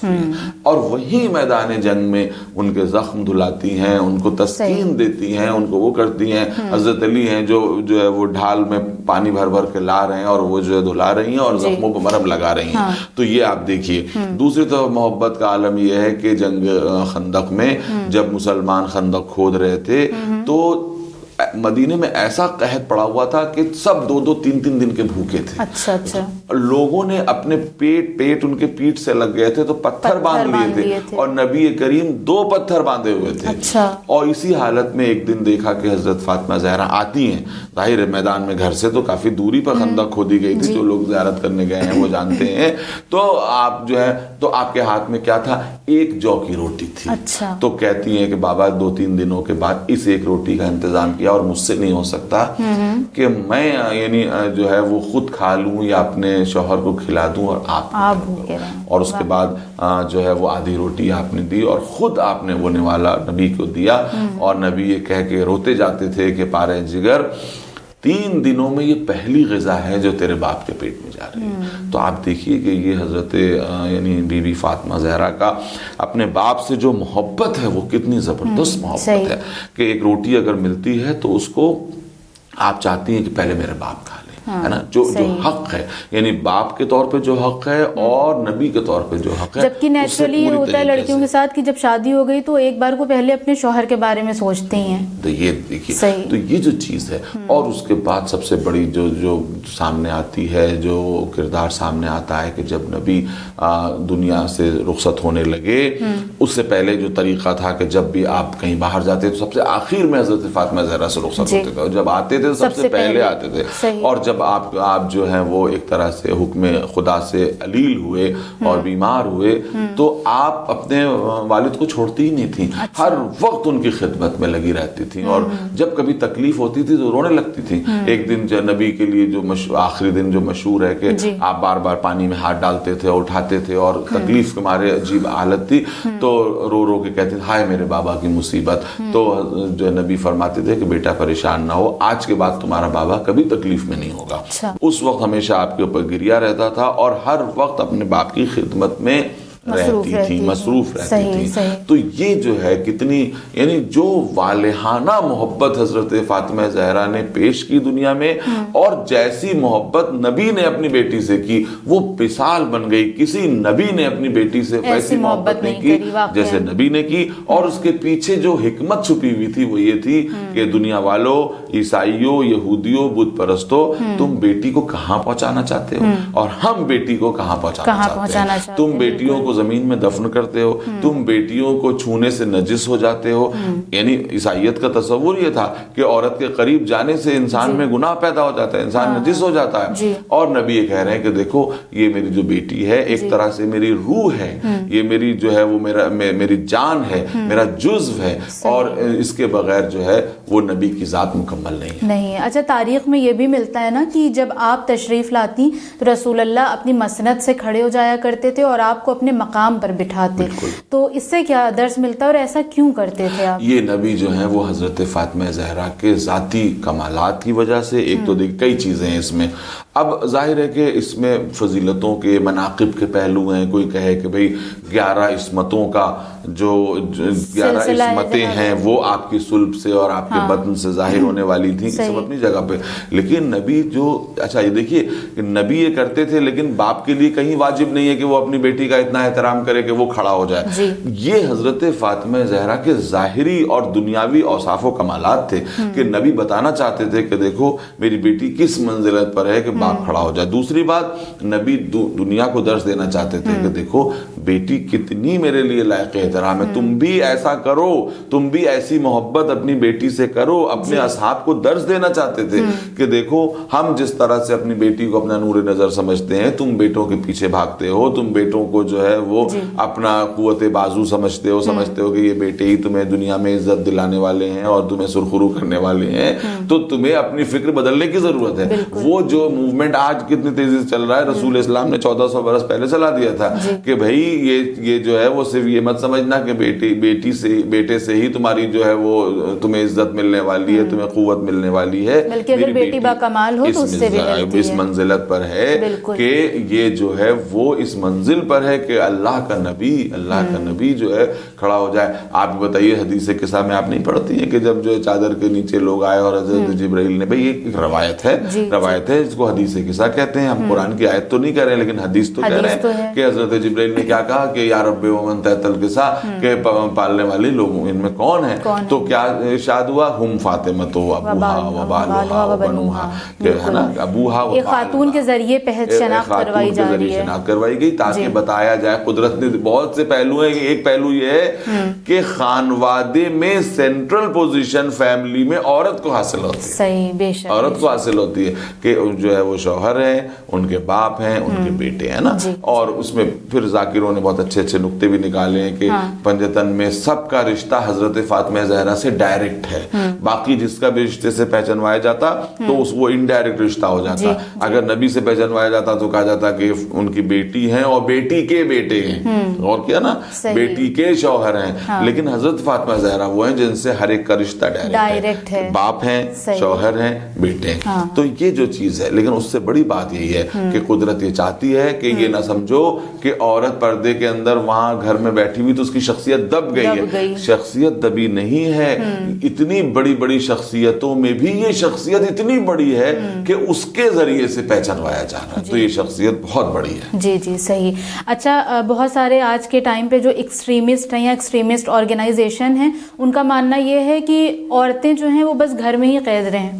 پہنچتی ہیں اور وہی میدان جنگ میں ان کے زخم دھلاتی ہیں, ان کو تسکین دیتی ہیں, ان کو وہ کرتی ہیں. حضرت علی ہیں جو ہے وہ ڈھال میں پانی بھر بھر کے لا رہے ہیں اور وہ جو ہے دھلا رہی ہیں اور زخموں پہ مرہم لگا رہی ہیں. تو یہ آپ دیکھیے. دوسری طرف محبت کا عالم یہ ہے کہ جنگ خندق میں جب مسلمان خندق کھود رہے تھے تو مدینے میں ایسا قحط پڑا ہوا تھا کہ سب 2-3 دن کے بھوکے تھے. اچھا. لوگوں نے اپنے پیٹ ان کے پیٹ سے لگ گئے تھے تو پتھر باندھ لیے تھے اور نبی کریم 2 پتھر باندھے ہوئے تھے. اور اسی حالت میں ایک دن دیکھا کہ حضرت فاطمہ زہرا آتی ہیں. ظاہر میدان میں گھر سے تو کافی دوری پر خندق کھودی گئی تھی, جو لوگ زیارت کرنے گئے ہیں وہ جانتے ہیں. تو آپ جو ہے تو آپ کے ہاتھ میں کیا تھا؟ 1 جو کی روٹی تھی. تو کہتی ہیں کہ بابا 2-3 دنوں کے بعد اس 1 روٹی کا انتظام کیا اور مجھ سے نہیں ہو سکتا کہ میں یعنی جو ہے وہ خود کھا لوں یا اپنے شوہر کو کھلا دوں اور آپ اور اس کے بعد جو ہے وہ آدھی روٹی آپ نے دی اور خود آپ نے وہ نوالا نبی کو دیا. اور نبی یہ کہہ کے روتے جاتے تھے کہ پارے جگر 3 دنوں میں یہ پہلی غذا ہے جو تیرے باپ کے پیٹ میں جا رہی ہے. تو آپ دیکھیے کہ یہ حضرت یعنی بی بی فاطمہ زہرا کا اپنے باپ سے جو محبت ہے وہ کتنی زبردست محبت ہے کہ 1 روٹی اگر ملتی ہے تو اس کو آپ چاہتی ہیں کہ پہلے میرے باپ کھا لیں, ہے نا, جو حق ہے, یعنی باپ کے طور پہ جو حق ہے اور نبی کے طور پہ جو حق ہے. جبکہ نیچرلی یہ ہوتا ہے لڑکیوں کے ساتھ کہ جب شادی ہو گئی تو ایک بار کو پہلے اپنے شوہر کے بارے میں سوچتے ہیں. تو یہ دیکھیے, تو یہ جو چیز ہے. اور اس کے بعد سب سے بڑی جو سامنے آتی ہے, جو کردار سامنے آتا ہے کہ جب نبی دنیا سے رخصت ہونے لگے, اس سے پہلے جو طریقہ تھا کہ جب بھی آپ کہیں باہر جاتے تو سب سے آخر میں حضرت فاطمہ زہرا سے رخصت ہوتے تھے, اور جب آتے تھے سب سے پہلے آتے تھے. اور جب آپ جو ہیں وہ ایک طرح سے حکم خدا سے علیل ہوئے اور بیمار ہوئے تو آپ اپنے والد کو چھوڑتی ہی نہیں تھیں, ہر وقت ان کی خدمت میں لگی رہتی تھیں. اور جب کبھی تکلیف ہوتی تھی تو رونے لگتی تھی. ایک دن جو نبی کے لیے جو آخری دن جو مشہور ہے کہ آپ بار بار پانی میں ہاتھ ڈالتے تھے اور اٹھاتے تھے اور تکلیف کے مارے عجیب حالت تھی, تو رو کے کہتے تھے ہائے میرے بابا کی مصیبت. تو جو نبی فرماتے تھے کہ بیٹا پریشان نہ ہو, آج کے بعد تمہارا بابا کبھی تکلیف میں نہیں ہوگا. اس وقت ہمیشہ آپ کے اوپر گریا رہتا تھا اور ہر وقت اپنے باپ کی خدمت میں مصروف رہتی تھی. تو یہ جو ہے کتنی یعنی جو والہانہ محبت حضرت فاطمہ زہرا نے پیش کی دنیا میں, اور جیسی محبت نبی نے اپنی بیٹی سے کی وہ مثال بن گئی. کسی نبی نے اپنی بیٹی سے ویسی محبت نہیں کی جیسے نبی نے کی. اور اس کے پیچھے جو حکمت چھپی ہوئی تھی وہ یہ تھی کہ دنیا والوں, عیسائیوں, یہودیوں, بت پرستوں, تم بیٹی کو کہاں پہنچانا چاہتے ہو اور ہم بیٹی کو کہاں پہنچانا چاہتے ہیں. تم بیٹیوں کو زمین میں دفن کرتے ہو, تم بیٹیوں کو چھونے سے نجس ہو جاتے ہو. یعنی عیسائیت کا تصور یہ تھا کہ عورت کے قریب جانے سے انسان میں گناہ پیدا ہو جاتا ہے, انسان نجس ہو جاتا ہے. اور نبی یہ کہہ رہے ہیں کہ دیکھو یہ میری جو بیٹی ہے ایک طرح سے میری روح ہے, یہ میری جو ہے وہ میری جان ہے, میرا جزو ہے, اور اس کے بغیر جو ہے وہ نبی کی ذات مکمل نہیں. اچھا, تاریخ میں یہ بھی ملتا ہے نا کہ جب آپ تشریف لاتی تو رسول اللہ اپنی مسند سے کھڑے ہو جایا کرتے تھے اور آپ کو اپنے مقام پر بٹھاتے. تو اس سے کیا درس ملتا ہے اور ایسا کیوں کرتے تھے آپ؟ یہ نبی جو ہیں وہ حضرت فاطمہ زہرا کے ذاتی کمالات کی وجہ سے, ایک تو کئی چیزیں ہیں اس میں. اب ظاہر ہے کہ اس میں فضیلتوں کے مناقب کے پہلو ہیں. کوئی کہے کہ بھئی 11 عصمتوں کا جو 11 عصمتیں ہیں وہ آپ کی صلب سے اور آپ کے بطن سے ظاہر ہونے والی تھیں, سب اپنی جگہ پہ. لیکن نبی جو اچھا یہ دیکھیے کہ نبی یہ کرتے تھے, لیکن باپ کے لیے کہیں واجب نہیں ہے کہ وہ اپنی بیٹی کا اتنا احترام کرے کہ وہ کھڑا ہو جائے. یہ حضرت فاطمہ زہرا کے ظاہری اور دنیاوی اوصاف و کمالات تھے کہ نبی بتانا چاہتے تھے کہ دیکھو میری بیٹی کس منزلت پر ہے کہ باپ کھڑا ہو جائے. دوسری بات, نبی دنیا کو درس دینا چاہتے تھے کہ دیکھو بیٹی کتنی میرے لیے لائق احترام ہے, تم بھی ایسا کرو, تم بھی ایسی محبت اپنی بیٹی سے کرو. اپنے اصحاب کو درس دینا چاہتے تھے کہ دیکھو ہم جس طرح سے اپنی بیٹی کو اپنا نور نظر سمجھتے ہیں, تم بیٹوں کے پیچھے بھاگتے ہو, تم بیٹوں کو جو ہے وہ اپنا قوت بازو سمجھتے ہو کہ یہ بیٹے ہی تمہیں دنیا میں عزت دلانے والے ہیں اور تمہیں سرخرو کرنے والے ہیں, تو تمہیں اپنی فکر بدلنے کی ضرورت ہے. وہ جو منہ موومنٹ آج کتنی تیزی سے چل رہا ہے. رسول اسلام نے 1400 برس پہلے چلا دیا تھا کہ بھائی یہ جو ہے وہ صرف یہ مت سمجھنا کہ بیٹے سے ہی تمہاری جو ہے وہ تمہیں عزت ملنے والی ہے, تمہیں قوت ملنے والی ہے, بلکہ اگر بیٹی باکمال ہو تو اس سے بھی ملتی ہے. اس منزلت پر ہے کہ یہ جو ہے وہ اس منزل پر ہے کہ اللہ کا نبی جو ہے کھڑا ہو جائے. آپ بتائیے حدیث قصہ میں آپ نہیں پڑھتی ہیں کہ جب جو چادر کے نیچے لوگ آئے اور حضرت جبرائیل نے, بھائی ایک روایت ہے جس کو حدیث قصہ کہتے ہیں, ہم قرآن کی آیت تو نہیں کہہ رہے لیکن حدیث تو کہہ رہے ہیں کہ حضرت جبرائیل نے کیا کہا کہ یا رب ومن تحت القصہ, کہ پالنے والے لوگوں ان میں کون ہے, تو کیا ارشاد ہوا, ہم فاطمہ تو ابوہا و بالوہا و بنوہا, کہ ہے نا ابوہا و خاتون کے ذریعے شناخت کروائی جا رہی ہے, شناخت کروائی گئی تاکہ بتایا جائے. قدرت نے بہت سے پہلو ہیں, ایک پہلو یہ ہے کہ خانوادے میں سینٹرل پوزیشن فیملی میں عورت کو حاصل ہوتی ہے. صحیح, بے شک عورت کو حاصل ہوتی ہے کہ جو ہے وہ شوہر ہیں, ان کے باپ ہیں, ان کے بیٹے ہیں نا. اور اس میں پھر ذاکروں نے بہت اچھے نقطے بھی نکالے ہیں کہ پنجتن میں سب کا رشتہ حضرت فاطمہ زہرا سے ڈائریکٹ ہے, باقی جس کا بھی رشتے سے پہچانوایا جاتا تو وہ انڈائریکٹ رشتہ ہو جاتا. اگر نبی سے پہچانوایا جاتا تو کہا جاتا کہ ان کی بیٹی ہیں اور بیٹی کے بیٹے ہیں, اور کیا نا بیٹی کے شوہر ہیں. لیکن حضرت فاطمہ زہرا وہ ہیں جن سے ہر ایک کا رشتہ ڈائریکٹ ہے, باپ ہیں, شوہر ہیں, بیٹے ہیں. تو یہ جو چیز ہے, لیکن اس سے بڑی بات یہی ہے کہ قدرت یہ چاہتی ہے کہ یہ نہ سمجھو کہ عورت پردے کے اندر وہاں گھر میں بیٹھی ہوئی تو اس کی شخصیت دب گئی ہے. شخصیت دبی نہیں ہے, اتنی بڑی بڑی شخصیتوں میں بھی یہ شخصیت اتنی بڑی ہے کہ اس کے ذریعے سے پہچانوایا جا رہا ہے. تو یہ شخصیت بہت بڑی ہے. جی صحیح. اچھا, بہت سارے آج کے ٹائم پہ جو ایکسٹریمسٹ ہیں یا ایکسٹریمسٹ آرگنائزیشن ہیں, ان کا ماننا یہ ہے کہ عورتیں جو ہیں وہ بس گھر میں ہی قید رہیں,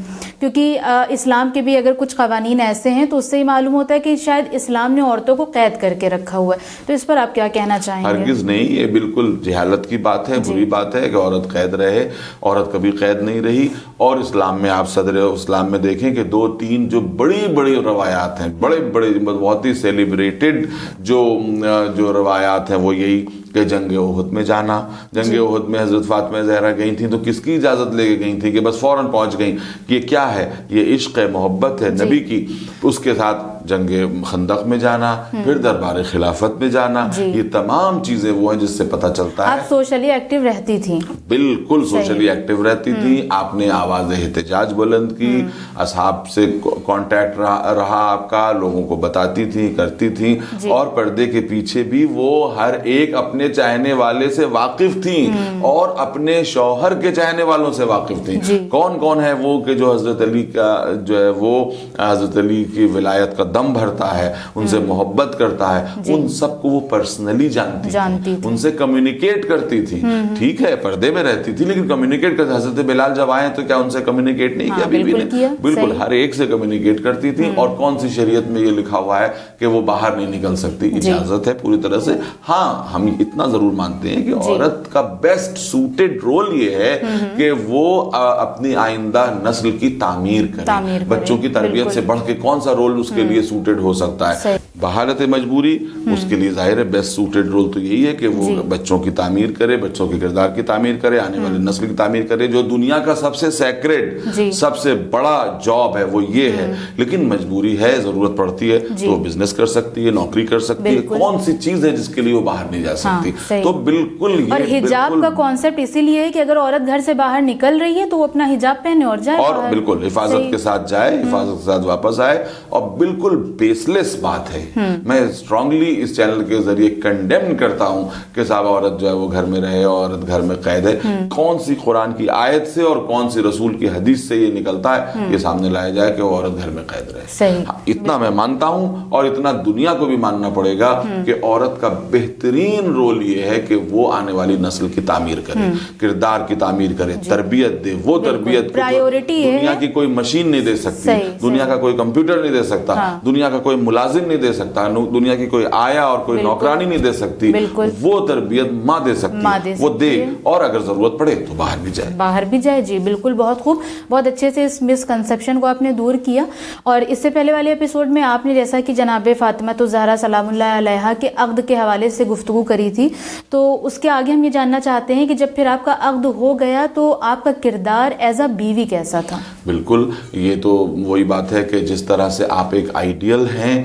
کیونکہ اسلام کے بھی اگر کچھ قوانین ایسے ہیں تو اس سے ہی معلوم ہوتا ہے کہ شاید اسلام نے عورتوں کو قید کر کے رکھا ہوا ہے. تو اس پر آپ کیا کہنا چاہیں گے؟ ہرگز نہیں, یہ بالکل جہالت کی بات ہے, بری بات ہے کہ عورت قید رہے. عورت کبھی قید نہیں رہی. اور اسلام میں آپ صدر اسلام میں دیکھیں کہ 2-3 جو بڑی بڑی روایات ہیں, بڑے بہت ہی سیلیبریٹڈ جو روایات ہیں وہ یہی کہ جنگ احد میں جانا. جنگ احد میں حضرت فاطمہ زہرا گئی تھیں تو کس کی اجازت لے کے گئی تھیں کہ بس فوراً پہنچ گئیں. یہ کیا ہے؟ یہ عشق ہے, محبت ہے نبی کی. اس کے ساتھ جنگ خندق میں جانا, پھر دربار خلافت میں جانا, یہ تمام چیزیں وہ ہیں جس سے پتہ چلتا ہے آپ سوشلی ایکٹیو رہتی تھیں. بالکل سوشلی ایکٹیو رہتی تھی. آپ نے آواز احتجاج بلند کی, اصحاب سے کانٹیکٹ رہا آپ کا, لوگوں کو بتاتی تھی, کرتی تھیں. اور پردے کے پیچھے بھی وہ ہر ایک اپنے چاہنے والے سے واقف تھیں اور اپنے شوہر کے چاہنے والوں سے واقف تھیں. کون ہے وہ کہ جو حضرت علی کا جو ہے وہ حضرت علی کی ولایت کا دم بھرتا ہے, ان سے محبت کرتا ہے, ان سب کو وہ پرسنلی جانتی تھی, ان سے کمیونیکیٹ کرتی تھی. ٹھیک ہے پردے میں رہتی تھی لیکن کمیونیکیٹ کرتی. حضرت بلال جب آئے تو کیا ان سے کمیونیکیٹ نہیں کیا بی بی نے؟ بالکل ہر ایک سے کمیونیکیٹ کرتی تھی. اور کون سی شریعت میں یہ لکھا ہوا ہے کہ وہ باہر نہیں نکل سکتی؟ اجازت ہے پوری طرح سے. ہاں ہم اتنا ضرور مانتے ہیں کہ عورت کا بیسٹ سوٹڈ رول یہ ہے کہ وہ اپنی آئندہ نسل کی تعمیر کرے. بچوں کی تربیت سے بڑھ کے کون سا رول اس کے لیے سوٹڈ ہو سکتا ہے؟ بحالت مجبوری اس کے لیے ظاہر ہے بیسٹ سوٹڈ رول تو یہی ہے کہ وہ بچوں کی تعمیر کرے, بچوں کے کردار کی تعمیر کرے, آنے والے نسل کی تعمیر کرے. جو دنیا کا سب سے سیکرڈ سب سے بڑا جاب ہے وہ یہ ہے. لیکن مجبوری ہے, ضرورت پڑتی ہے تو وہ بزنس کر سکتی ہے, نوکری کر سکتی ہے. کون سی چیز ہے جس کے لیے وہ باہر نہیں جا سکتی؟ تو بالکل. اور حجاب کا کانسیپٹ اسی لیے ہے کہ اگر عورت گھر سے باہر نکل رہی ہے تو وہ اپنا حجاب پہنے اور جائے, اور بالکل حفاظت کے ساتھ جائے, حفاظت کے ساتھ واپس آئے. اور بالکل بیس لیس بات ہے. میں اسٹرانگلی اس چینل کے ذریعے کنڈیم کرتا ہوں کہ صاحب عورت جو ہے وہ گھر میں رہے, عورت گھر میں قید ہے. کون سی قرآن کی آیت سے اور کون سی رسول کی حدیث سے یہ نکلتا ہے, یہ سامنے لایا جائے کہ وہ عورت گھر میں قید رہے. اتنا میں مانتا ہوں اور اتنا دنیا کو بھی ماننا پڑے گا کہ عورت کا بہترین رول یہ ہے کہ وہ آنے والی نسل کی تعمیر کرے, کردار کی تعمیر کرے, تربیت دے. وہ تربیت دنیا کی کوئی مشین نہیں دے سکتی, دنیا کا کوئی کمپیوٹر نہیں دے سکتا, دنیا کا کوئی ملازم نہیں دے سکتا, دنیا کی کوئی آیا اور کوئی نوکرانی نہیں دے سکتی, وہ تربیت ماں دے سکتی, وہ دے, اور اگر ضرورت پڑے تو باہر بھی جائے. جی بالکل, بہت خوب, بہت اچھے سے اس مسکنسیپشن کو آپ نے دور کیا. اور اس سے پہلے والے ایپیسوڈ میں آپ نے جیسا کہ جناب فاطمہ الزہرا سلام اللہ علیہا کے عقد کے حوالے سے گفتگو کری تھی, تو اس کے آگے ہم یہ جاننا چاہتے ہیں کہ جب پھر آپ کا عقد ہو گیا تو آپ کا کردار ایز اے بیوی کیسا تھا؟ بالکل, یہ تو وہی بات ہے کہ جس طرح سے آپ ایک آئیڈیل ہیں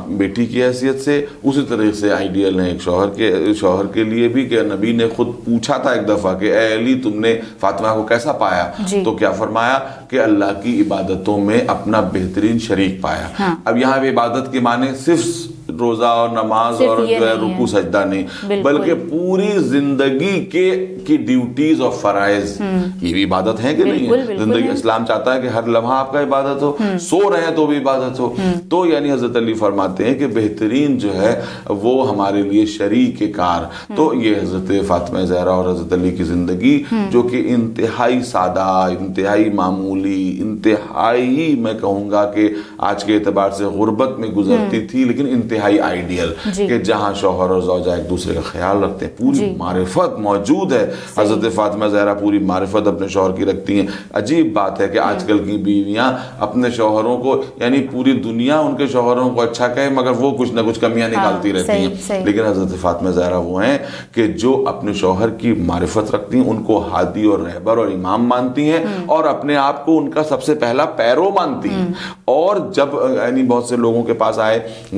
بیٹی کی حیثیت سے, اسی طرح سے آئیڈیل ہیں ایک شوہر کے لیے بھی, کہ نبی نے خود پوچھا تھا ایک دفعہ کہ اے علی تم نے فاطمہ کو کیسا پایا؟ تو کیا فرمایا کہ اللہ کی عبادتوں میں اپنا بہترین شریک پایا. اب یہاں پہ عبادت کے معنی صرف روزہ اور نماز اور جو ہے رکوع سجدہ نہیں, بلکہ پوری زندگی کی ڈیوٹیز اور فرائض یہ بھی عبادت ہے کہ نہیں ہے؟ زندگی اسلام چاہتا ہے کہ ہر لمحہ آپ کا عبادت ہو, سو رہے ہیں تو بھی عبادت ہو. تو یعنی حضرت علی فرماتے ہیں کہ بہترین جو ہے وہ ہمارے لیے شریک کار. تو یہ حضرت فاطمہ زہرا اور حضرت علی کی زندگی جو کہ انتہائی سادہ, انتہائی معمولی, انتہائی میں کہوں گا کہ آج کے اعتبار سے غربت میں گزرتی تھی, لیکن انتہائی آئیڈیل, کہ جہاں شوہر اور زوجہ ایک دوسرے کا خیال رکھتے ہیں, پوری معرفت موجود ہے. حضرت فاطمہ زہرا پوری معرفت اپنے شوہر کی رکھتی ہیں. عجیب بات ہے کہ آج کل کی بیویاں اپنے شوہروں کو, یعنی پوری دنیا ان کے شوہروں کو اچھا کہے مگر وہ کچھ نہ کچھ کمیاں نکالتی رہتی ہیں. لیکن حضرت فاطمہ زہرا وہ ہیں کہ جو اپنے شوہر کی معرفت رکھتی ہیں, ان کو ہادی اور رہبر اور امام مانتی ہیں, اور اپنے آپ کو ان کا سب سے پہلا پیرو مانتی ہیں. اور جب یعنی بہت سے لوگوں کے پاس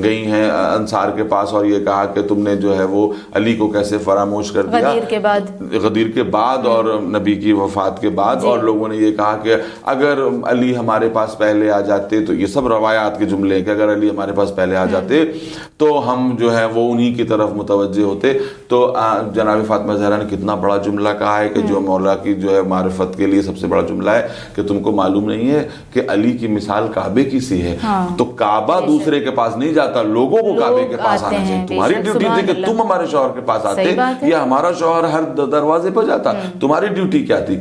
گئی ہیں انصار کے پاس, اور یہ کہا کہ تم نے جو ہے وہ علی کو کیسے فراموش کر دیا غدیر کے بعد اور نبی کی وفات کے بعد, اور لوگوں نے یہ کہا کہ اگر علی ہمارے پاس پہلے آ جاتے, تو یہ سب روایات کے جملے ہیں کہ اگر علی ہمارے پاس پہلے آ جاتے تو ہم جو ہے وہ انہی کی طرف متوجہ ہوتے. تو جناب فاطمہ زہرا نے کتنا بڑا جملہ کہا ہے کہ جو مولا کی جو ہے معرفت کے لیے سب سے بڑا جملہ ہے کہ تم کو معلوم نہیں ہے کہ علی کی مثال کعبے کی سی ہے. تو کعبہ دوسرے کے پاس نہیں جاتا, لوگوں کو کعبے کے پاس آنا چاہیے. تمہاری ڈیوٹی تھی کہ تم ہمارے شوہر کے پاس آتے, یا ہمارا شوہر ہر دروازے پر جاتا, تمہاری ڈیوٹی کیا تھی؟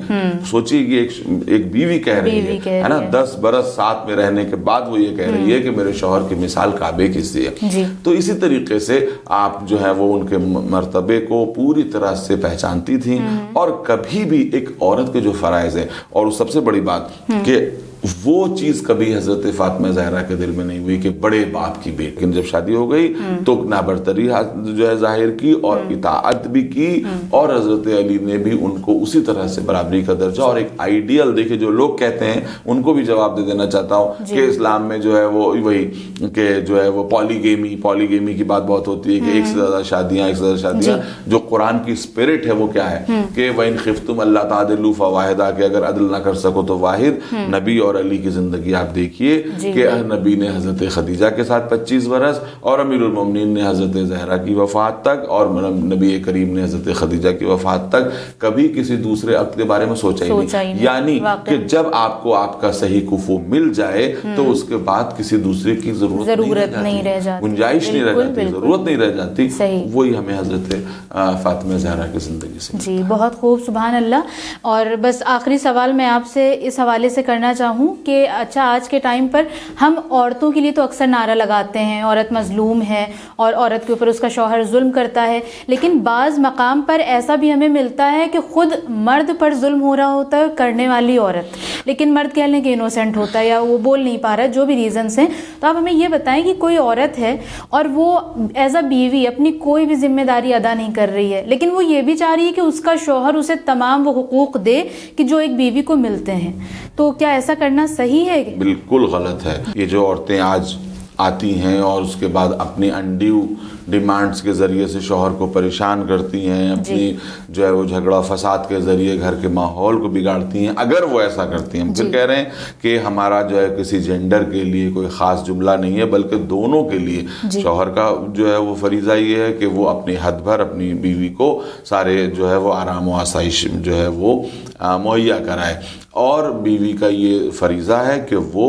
سوچیے کہ ایک بیوی کہہ رہی ہے نا, 10 برس ساتھ میں رہنے کے بعد وہ یہ کہہ رہی ہے کہ میرے شوہر کی مثال کعبے کی سی ہے. تو اسی طریقے سے آپ جو ہے وہ ان کے مرتبے کو پوری طرح سے پہچانتی تھیں, اور کبھی بھی ایک عورت کے جو فرائض ہیں, اور سب سے بڑی بات کہ وہ چیز کبھی حضرت فاطمہ زہرا کے دل میں نہیں ہوئی کہ بڑے باپ کی بیٹی, لیکن جب شادی ہو گئی تو نابرتری جو ہے ظاہر کی اور اطاعت بھی کی, اور حضرت علی نے بھی ان کو اسی طرح سے برابری کا درجہ اور ایک آئیڈیل. دیکھیں جو لوگ کہتے ہیں ان کو بھی جواب دے دینا چاہتا ہوں کہ اسلام میں جو ہے وہ وہی کہ جو ہے وہ پالیگیمی کی بات بہت ہوتی ہے کہ ایک سے زیادہ شادیاں. جو قرآن کی اسپرٹ ہے وہ کیا ہے کہ وَإِنْ خِفْتُمْ أَلَّا تَعْدِلُوا فَوَاحِدَةً, کہ اگر عدل نہ کر سکو تو واحد. نبی اور علی کی زندگی آپ دیکھیے کہ نبی نے حضرت خدیجہ کے ساتھ 25 برس, اور امیر المومنین نے حضرت زہرا کی وفات تک, اور نبی کریم نے حضرت خدیجہ کی وفات تک کبھی کسی دوسرے عقد کے بارے میں سوچا ہی نہیں. یعنی کہ جب آپ کو آپ کا صحیح کفو مل جائے تو اس کے بعد کسی دوسرے کی ضرورت نہیں رہ جاتی, گنجائش نہیں رہ جاتی, ضرورت نہیں رہ جاتی. وہی ہمیں حضرت فاطمہ زہرا کی زندگی سے. جی بہت خوب, سبحان اللہ. اور بس آخری سوال میں آپ سے اس حوالے سے کرنا چاہوں کہ اچھا آج کے ٹائم پر ہم عورتوں کے لیے تو اکثر نعرہ لگاتے ہیں عورت مظلوم ہے اور عورت کے اوپر اس کا شوہر ظلم کرتا ہے, لیکن بعض مقام پر ایسا بھی ہمیں ملتا ہے کہ خود مرد پر ظلم ہو رہا ہوتا ہے کرنے والی عورت, لیکن مرد کہہ لیں کہ انوسینٹ ہوتا ہے یا وہ بول نہیں پا رہا, جو بھی ریزنس ہیں. تو آپ ہمیں یہ بتائیں کہ کوئی عورت ہے اور وہ ایز اے بیوی اپنی کوئی بھی ذمہ داری ادا نہیں کر رہی ہے, لیکن وہ یہ بھی چاہ رہی ہے کہ اس کا شوہر اسے تمام وہ حقوق دے کہ جو ایک بیوی کو ملتے ہیں, تو کیا ایسا کرنا صحیح ہے؟ بالکل غلط ہے. یہ جو عورتیں آج آتی ہیں اور اس کے بعد اپنی انڈیو ڈیمانڈز کے ذریعے سے شوہر کو پریشان کرتی ہیں, اپنی جو ہے وہ جھگڑا فساد کے ذریعے گھر کے ماحول کو بگاڑتی ہیں, اگر وہ ایسا کرتی ہیں, پھر کہہ رہے ہیں کہ ہمارا جو ہے کسی جینڈر کے لیے کوئی خاص جملہ نہیں ہے, بلکہ دونوں کے لیے شوہر کا جو ہے وہ فریضہ یہ ہے کہ وہ اپنی حد بھر اپنی بیوی کو سارے جو ہے وہ آرام و آسائش جو ہے وہ مہیا کرائے. اور بیوی کا یہ فریضہ ہے کہ وہ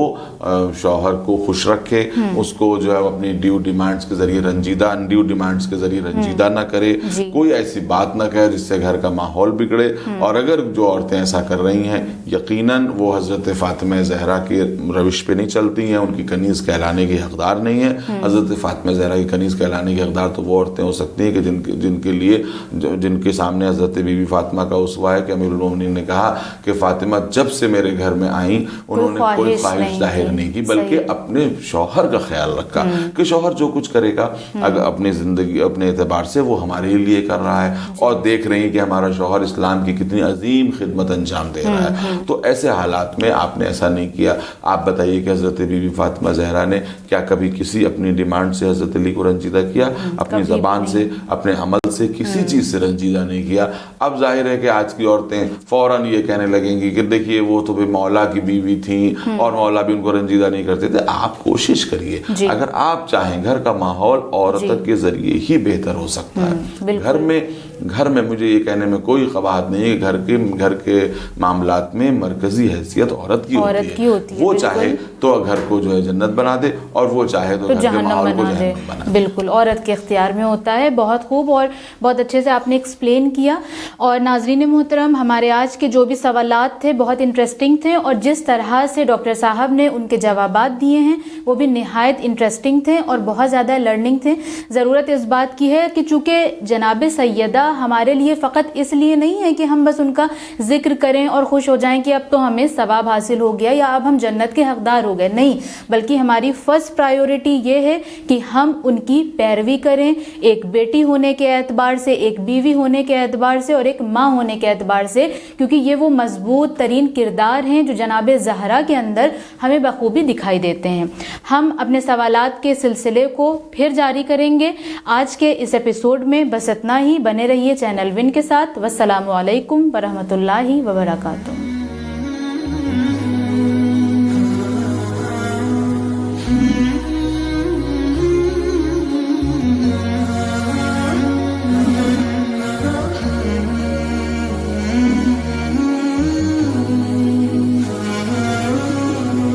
شوہر کو خوش رکھے, اس کو جو ہے اپنی ڈیو ڈیمانڈز کے ذریعے انڈیو ڈیمانڈز کے ذریعے رنجیدہ نہ کرے, کوئی ایسی بات نہ کہے جس سے گھر کا ماحول بگڑے. اور اگر جو عورتیں ایسا کر رہی ہیں یقیناً وہ حضرت فاطمہ زہرا کی روش پہ نہیں چلتی ہیں, ان کی کنیز کہلانے کی حقدار نہیں ہے. حضرت فاطمہ زہرا کی کنیز کہلانے کی حقدار تو وہ عورتیں ہو سکتی ہیں کہ جن کے سامنے حضرت بی بی فاطمہ کا اسوہ ہے کہ امیر المومنین نے کہا کہ فاطمہ جب سے میرے گھر میں آئیں انہوں نے کوئی خواہش ظاہر نہیں کی, بلکہ اپنے شوہر کا خیال رکھا کہ شوہر جو کچھ کرے گا اگر اپنی زندگی اپنے اعتبار سے وہ ہمارے لیے کر رہا ہے, اور دیکھ رہی ہیں کہ ہمارا شوہر اسلام کی کتنی عظیم خدمت انجام دے رہا ہے. تو ایسے حالات میں آپ نے ایسا نہیں کیا. آپ بتائیے کہ حضرت بی بی فاطمہ زہرا نے کیا کبھی کسی اپنی ڈیمانڈ سے حضرت علی کو رنجیدہ کیا؟ اپنی زبان سے, اپنے عمل سے, کسی چیز سے رنجیدہ نہیں کیا. اب ظاہر ہے کہ آج کی عورتیں فوراً یہ کہنے لگیں گی کہ دیکھیے وہ تو مولا کی بیوی تھیں اور مولا بھی ان کو رنجیدہ نہیں کرتے تھے. آپ کوشش کریے, اگر آپ چاہیں گھر کا ماحول عورت کے ذریعے ہی بہتر ہو سکتا ہے. گھر میں مجھے یہ کہنے میں کوئی قباحت نہیں ہے, گھر کے معاملات میں مرکزی حیثیت عورت کی ہوتی ہے. وہ چاہے تو گھر کو جو ہے جنت بنا دے, اور وہ چاہے تو گھر کے ماحول کو جہنم بنا دے. بالکل عورت کے اختیار میں ہوتا ہے. بہت خوب اور بہت اچھے سے آپ نے ایکسپلین کیا. اور ناظرین محترم, ہمارے آج کے جو بھی سوالات تھے بہت انٹرسٹنگ تھے, اور جس طرح سے ڈاکٹر صاحب نے ان کے جوابات دیے ہیں وہ بھی نہایت انٹرسٹنگ تھے اور بہت زیادہ لرننگ تھے. ضرورت اس بات کی ہے کہ چونکہ جناب سیدہ ہمارے لیے فقط اس لیے نہیں ہے کہ ہم بس ان کا ذکر کریں اور خوش ہو جائیں کہ اب تو ہمیں ثواب حاصل ہو گیا یا اب ہم جنت کے حقدار ہو گئے, نہیں, بلکہ ہماری فرسٹ پرائیورٹی یہ ہے کہ ہم ان کی پیروی کریں, ایک بیٹی ہونے کے اعتبار سے, ایک بیوی ہونے کے اعتبار سے, اور ایک ماں ہونے کے اعتبار سے, کیونکہ یہ وہ مضبوط ترین کردار ہیں جو جناب زہرا کے اندر ہمیں بخوبی دکھائی دیتے ہیں. ہم اپنے سوالات کے سلسلے کو پھر جاری کریں گے. آج کے اس ایپیسوڈ میں بس اتنا ہی. بنے رہیے چینل ون کے ساتھ. والسلام علیکم ورحمۃ اللہ وبرکاتہ.